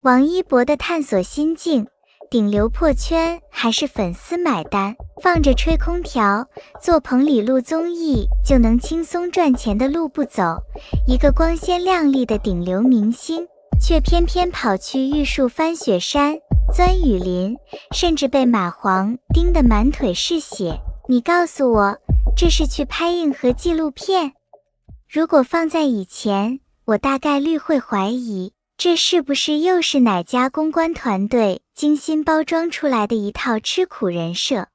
王一博的探索心境，顶流破圈还是粉丝买单？放着吹空调，做棚里录综艺就能轻松赚钱的路不走，一个光鲜亮丽的顶流明星，却偏偏跑去玉树翻雪山，钻雨林，甚至被蚂蟥叮得满腿是血。你告诉我，这是去拍硬核纪录片？如果放在以前，我大概率会怀疑，这是不是又是哪家公关团队精心包装出来的一套吃苦人设？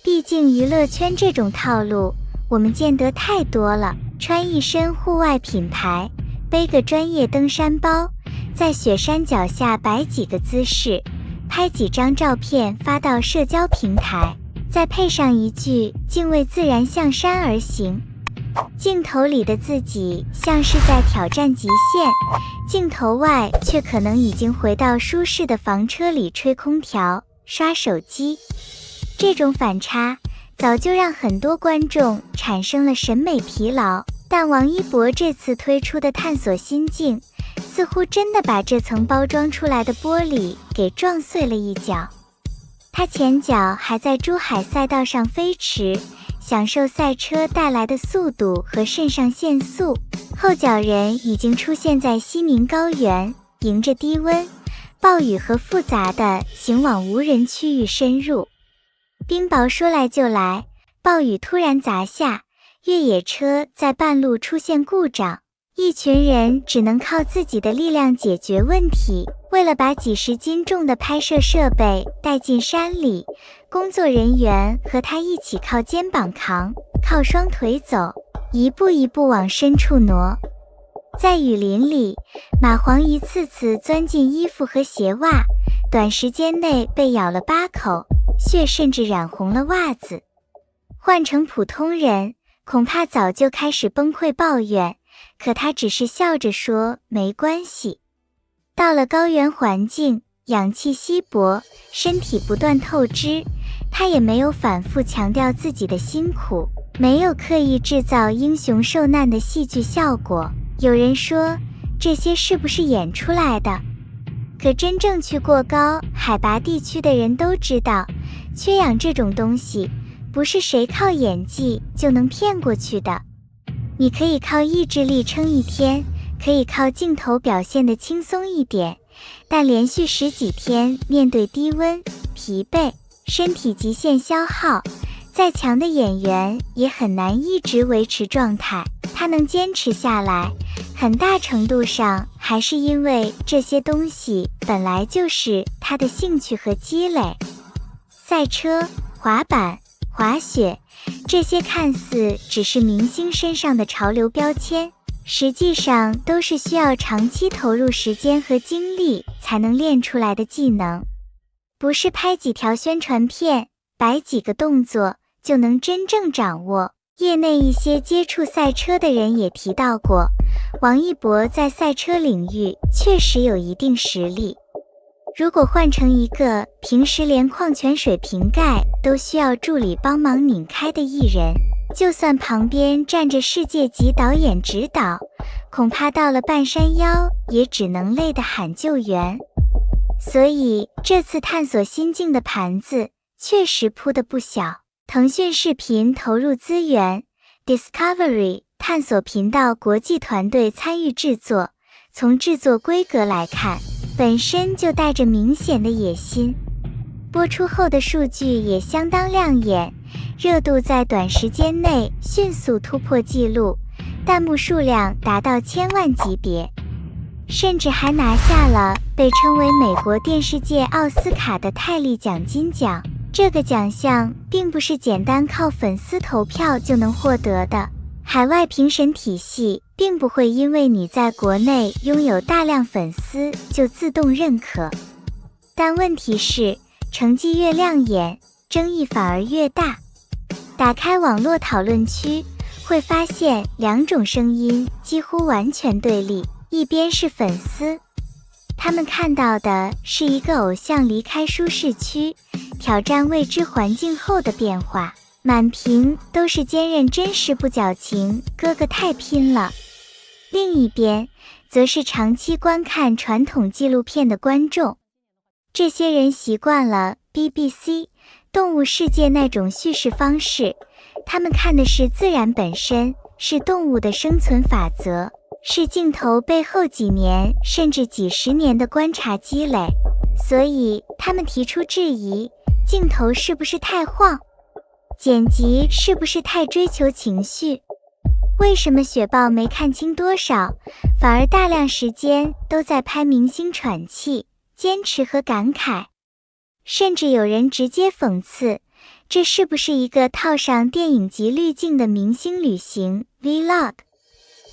毕竟娱乐圈这种套路，我们见得太多了。穿一身户外品牌，背个专业登山包，在雪山脚下摆几个姿势，拍几张照片发到社交平台，再配上一句敬畏自然向山而行。镜头里的自己像是在挑战极限，镜头外却可能已经回到舒适的房车里吹空调、刷手机。这种反差早就让很多观众产生了审美疲劳，但王一博这次推出的探索心境，似乎真的把这层包装出来的玻璃给撞碎了一角。他前脚还在珠海赛道上飞驰，享受赛车带来的速度和肾上腺素，后脚人已经出现在西宁高原，迎着低温、暴雨和复杂的行往无人区域深入。冰雹说来就来，暴雨突然砸下，越野车在半路出现故障，一群人只能靠自己的力量解决问题。为了把几十斤重的拍摄设备带进山里，工作人员和他一起靠肩膀扛，靠双腿走，一步一步往深处挪。在雨林里，蚂蟥一次次钻进衣服和鞋袜，短时间内被咬了8口，血甚至染红了袜子。换成普通人，恐怕早就开始崩溃抱怨，可他只是笑着说没关系。到了高原环境，氧气稀薄，身体不断透支，他也没有反复强调自己的辛苦，没有刻意制造英雄受难的戏剧效果。有人说，这些是不是演出来的？可真正去过高海拔地区的人都知道，缺氧这种东西，不是谁靠演技就能骗过去的。你可以靠意志力撑一天，可以靠镜头表现得轻松一点，但连续10几天面对低温、疲惫、身体极限消耗，再强的演员也很难一直维持状态。他能坚持下来，很大程度上还是因为这些东西本来就是他的兴趣和积累。赛车、滑板、滑雪，这些看似只是明星身上的潮流标签，实际上都是需要长期投入时间和精力才能练出来的技能，不是拍几条宣传片、摆几个动作就能真正掌握。业内一些接触赛车的人也提到过，王一博在赛车领域确实有一定实力。如果换成一个平时连矿泉水瓶盖都需要助理帮忙拧开的艺人，就算旁边站着世界级导演指导，恐怕到了半山腰也只能累得喊救援。所以这次探索心境的盘子确实铺得不小。腾讯视频投入资源， Discovery 探索频道国际团队参与制作，从制作规格来看，本身就带着明显的野心。播出后的数据也相当亮眼，热度在短时间内迅速突破纪录，弹幕数量达到1000万级别，甚至还拿下了被称为美国电视界奥斯卡的泰利奖金奖。这个奖项并不是简单靠粉丝投票就能获得的，海外评审体系并不会因为你在国内拥有大量粉丝就自动认可。但问题是，成绩越亮眼，争议反而越大。打开网络讨论区，会发现2种声音几乎完全对立。一边是粉丝，他们看到的是一个偶像离开舒适区，挑战未知环境后的变化，满屏都是坚韧真实不矫情，哥哥太拼了。另一边则是长期观看传统纪录片的观众。这些人习惯了 BBC 动物世界那种叙事方式，他们看的是自然本身，是动物的生存法则，是镜头背后几年甚至几十年的观察积累。所以他们提出质疑，镜头是不是太晃？剪辑是不是太追求情绪？为什么雪豹没看清多少，反而大量时间都在拍明星喘气、坚持和感慨？甚至有人直接讽刺，这是不是一个套上电影级滤镜的明星旅行 Vlog？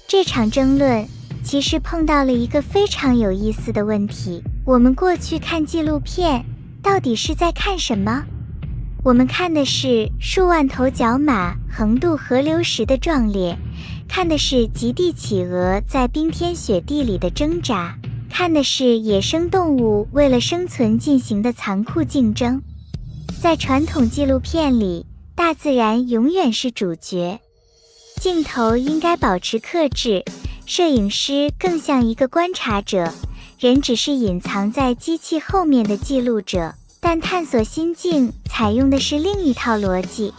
这场争论其实碰到了一个非常有意思的问题，我们过去看纪录片到底是在看什么？我们看的是数万头角马横渡河流时的壮烈，看的是极地企鹅在冰天雪地里的挣扎，看的是野生动物为了生存进行的残酷竞争。在传统纪录片里，大自然永远是主角，镜头应该保持克制，摄影师更像一个观察者，人只是隐藏在机器后面的记录者。但探索心境采用的是另一套逻辑。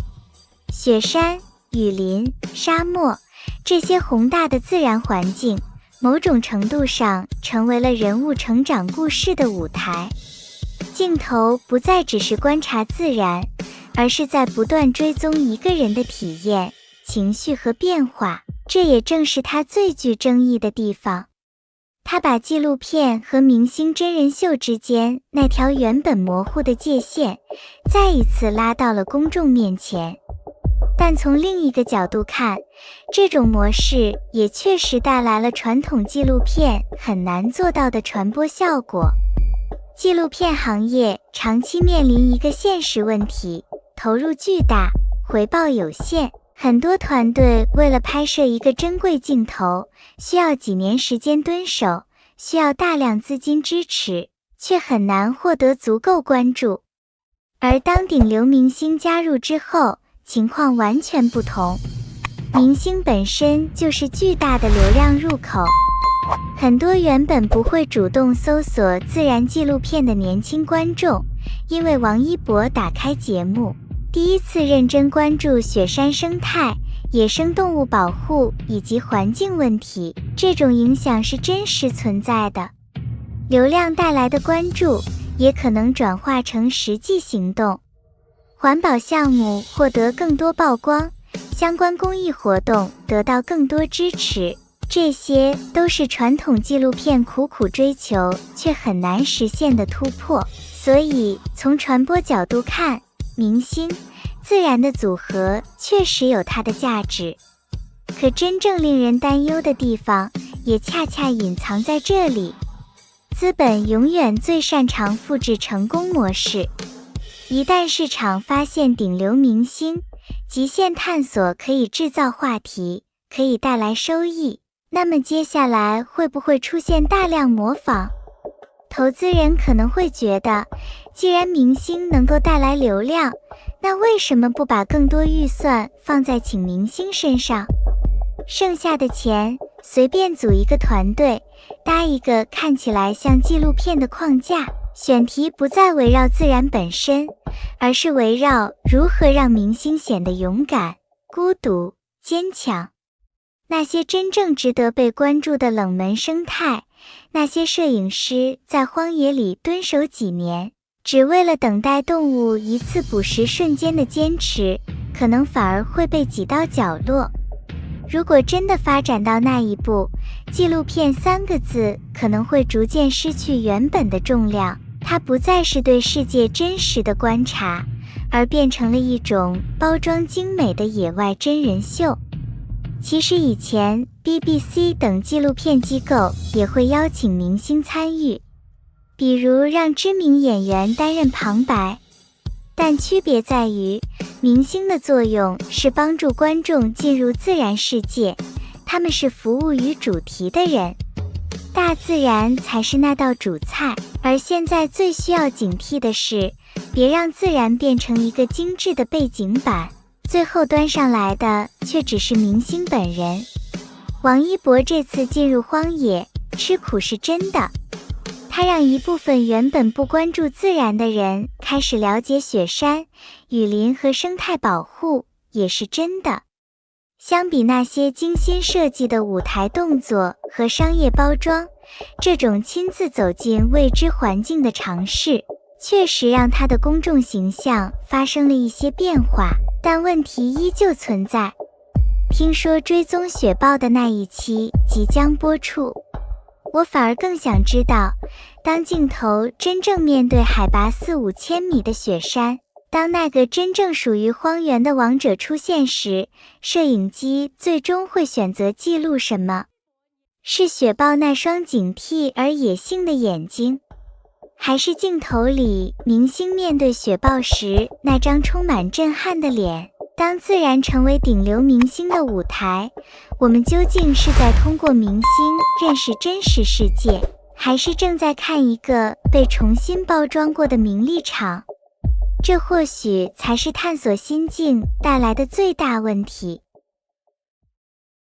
雪山、雨林、沙漠，这些宏大的自然环境，某种程度上成为了人物成长故事的舞台。镜头不再只是观察自然，而是在不断追踪一个人的体验、情绪和变化，这也正是它最具争议的地方。他把纪录片和明星真人秀之间那条原本模糊的界限，再一次拉到了公众面前。但从另一个角度看，这种模式也确实带来了传统纪录片很难做到的传播效果。纪录片行业长期面临一个现实问题，投入巨大，回报有限。很多团队为了拍摄一个珍贵镜头，需要几年时间蹲守，需要大量资金支持，却很难获得足够关注。而当顶流明星加入之后，情况完全不同。明星本身就是巨大的流量入口，很多原本不会主动搜索自然纪录片的年轻观众，因为王一博打开节目，第一次认真关注雪山生态、野生动物保护以及环境问题，这种影响是真实存在的。流量带来的关注也可能转化成实际行动，环保项目获得更多曝光，相关公益活动得到更多支持，这些都是传统纪录片苦苦追求却很难实现的突破。所以从传播角度看，明星、自然的组合确实有它的价值，可真正令人担忧的地方也恰恰隐藏在这里。资本永远最擅长复制成功模式，一旦市场发现顶流明星，极限探索可以制造话题，可以带来收益，那么接下来会不会出现大量模仿？投资人可能会觉得，既然明星能够带来流量，那为什么不把更多预算放在请明星身上？剩下的钱随便组一个团队，搭一个看起来像纪录片的框架，选题不再围绕自然本身，而是围绕如何让明星显得勇敢、孤独、坚强。那些真正值得被关注的冷门生态，那些摄影师在荒野里蹲守几年，只为了等待动物一次捕食瞬间的坚持，可能反而会被挤到角落。如果真的发展到那一步，纪录片3个字可能会逐渐失去原本的重量，它不再是对世界真实的观察，而变成了一种包装精美的野外真人秀。其实以前 BBC 等纪录片机构也会邀请明星参与，比如让知名演员担任旁白，但区别在于，明星的作用是帮助观众进入自然世界，他们是服务于主题的人，大自然才是那道主菜。而现在最需要警惕的是，别让自然变成一个精致的背景板，最后端上来的却只是明星本人。王一博这次进入荒野，吃苦是真的。它让一部分原本不关注自然的人开始了解雪山、雨林和生态保护，也是真的。相比那些精心设计的舞台动作和商业包装，这种亲自走进未知环境的尝试，确实让他的公众形象发生了一些变化，但问题依旧存在。听说追踪雪豹的那一期即将播出，我反而更想知道，当镜头真正面对海拔4-5千米的雪山，当那个真正属于荒原的王者出现时，摄影机最终会选择记录什么？是雪豹那双警惕而野性的眼睛，还是镜头里明星面对雪豹时那张充满震撼的脸？当自然成为顶流明星的舞台，我们究竟是在通过明星认识真实世界，还是正在看一个被重新包装过的名利场？这或许才是探索心境带来的最大问题。